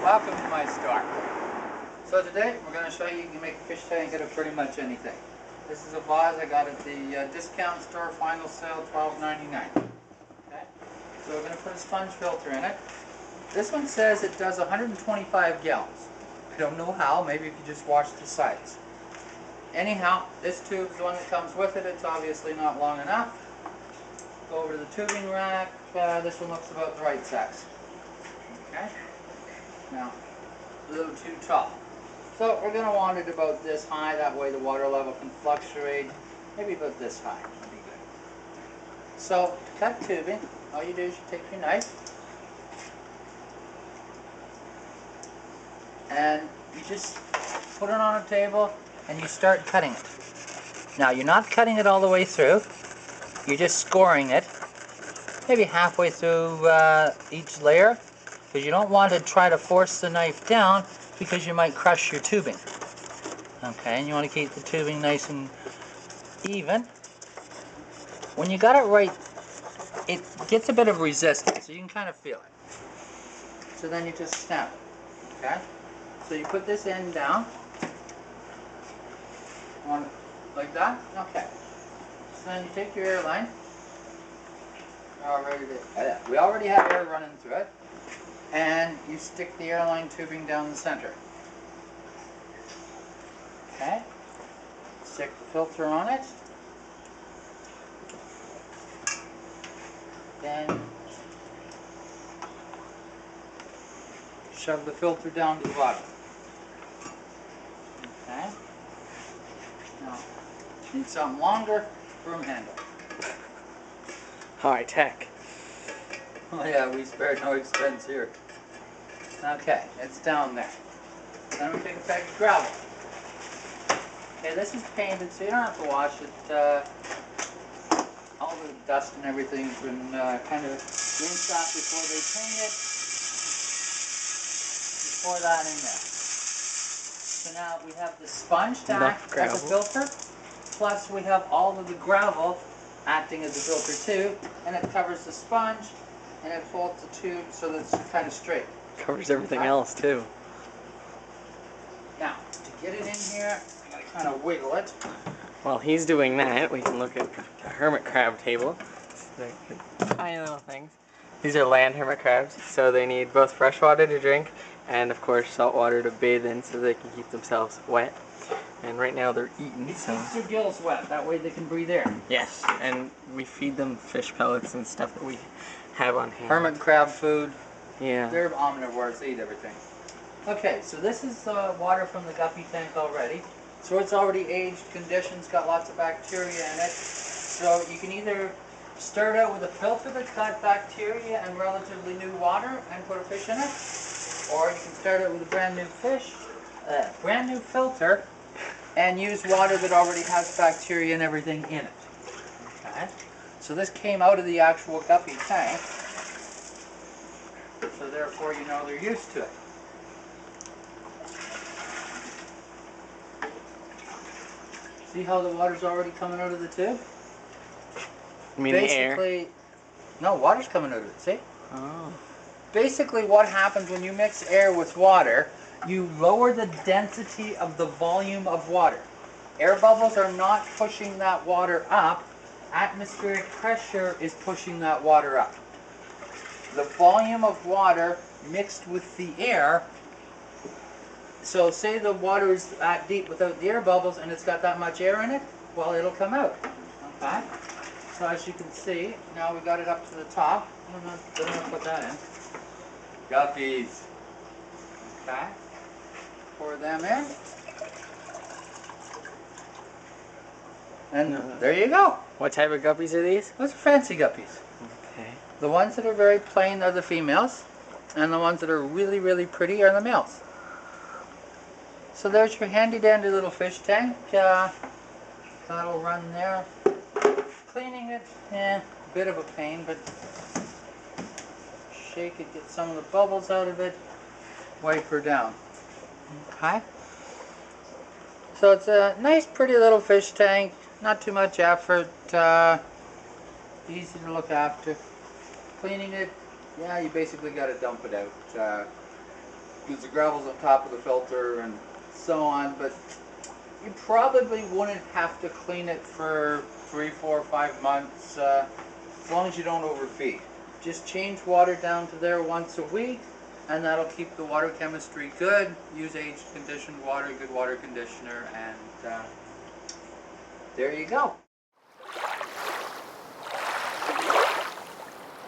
Welcome to my store. So today we're going to show you can make a fish tank out of pretty much anything. This is a vase I got at the discount store, final sale $12.99. Okay. So we're going to put a sponge filter in it. This one says it does 125 gallons. I don't know how, maybe if you just wash the sides. Anyhow, this tube is the one that comes with it. It's obviously not long enough. Go over to the tubing rack. This one looks about the right size. Okay. Now, a little too tall. So we're going to want it about this high, that way the water level can fluctuate. Maybe about this high would be good. So, to cut tubing, all you do is you take your knife and you just put it on a table and you start cutting it. Now, you're not cutting it all the way through, you're just scoring it, maybe halfway through each layer, because you don't want to try to force the knife down because you might crush your tubing. Okay, and you want to keep the tubing nice and even. When you got it right, it gets a bit of resistance, so you can kind of feel it. So then you just snap it, okay? So you put this end down, like that, okay. So then you take your air line, we already have air running through it, and you stick the airline tubing down the center. Okay, stick the filter on it, then shove the filter down to the bottom. Okay, now need something longer, broom handle. High tech. Oh yeah, we spared no expense here. Okay, it's down there. Then we take a bag of gravel. Okay, this is painted, so you don't have to wash it. All the dust and everything's been kind of rinsed off before they paint it. Pour that in there. So now we have the sponge to act as a filter, plus we have all of the gravel acting as a filter too, and it covers the sponge and it holds the tube so that it's kind of straight. Covers everything else too. Now, to get it in here, I gotta kind of wiggle it. While he's doing that, we can look at the hermit crab table. They're tiny little things. These are land hermit crabs, so they need both fresh water to drink and, of course, salt water to bathe in so they can keep themselves wet. And right now they're eating. It keeps their gills wet, that way they can breathe air. Yes, and we feed them fish pellets and stuff that we have on hand. Hermit crab food. Yeah. They're omnivores, they eat everything. Okay, so this is water from the guppy tank already. So it's already aged, conditioned, got lots of bacteria in it. So you can either start out with a filter that's got bacteria and relatively new water and put a fish in it. Or you can start out with a brand new filter and use water that already has bacteria and everything in it. Okay. So this came out of the actual guppy tank. So therefore you know they're used to it. See how the water's already coming out of the tube? You mean Basically, air? No, water's coming out of it, see? Oh. Basically what happens when you mix air with water, you lower the density of the volume of water. Air bubbles are not pushing that water up. Atmospheric pressure is pushing that water up. The volume of water mixed with the air, so say the water is that deep without the air bubbles and it's got that much air in it, well, it'll come out. Okay? So as you can see, now we got it up to the top. I'm going to put that in. Guppies. Okay? Pour them in. And there you go. What type of guppies are these? Those are fancy guppies. Okay. The ones that are very plain are the females, and the ones that are really, really pretty are the males. So there's your handy dandy little fish tank. That'll run there. Cleaning it, a bit of a pain, but shake it, get some of the bubbles out of it, wipe her down. Okay? So it's a nice, pretty little fish tank. Not too much effort. Easy to look after. Cleaning it, yeah, you basically got to dump it out. because the gravel's on top of the filter and so on, but you probably wouldn't have to clean it for 3, 4, 5 months, as long as you don't overfeed. Just change water down to there once a week, and that'll keep the water chemistry good. Use age-conditioned water, good water conditioner, and there you go.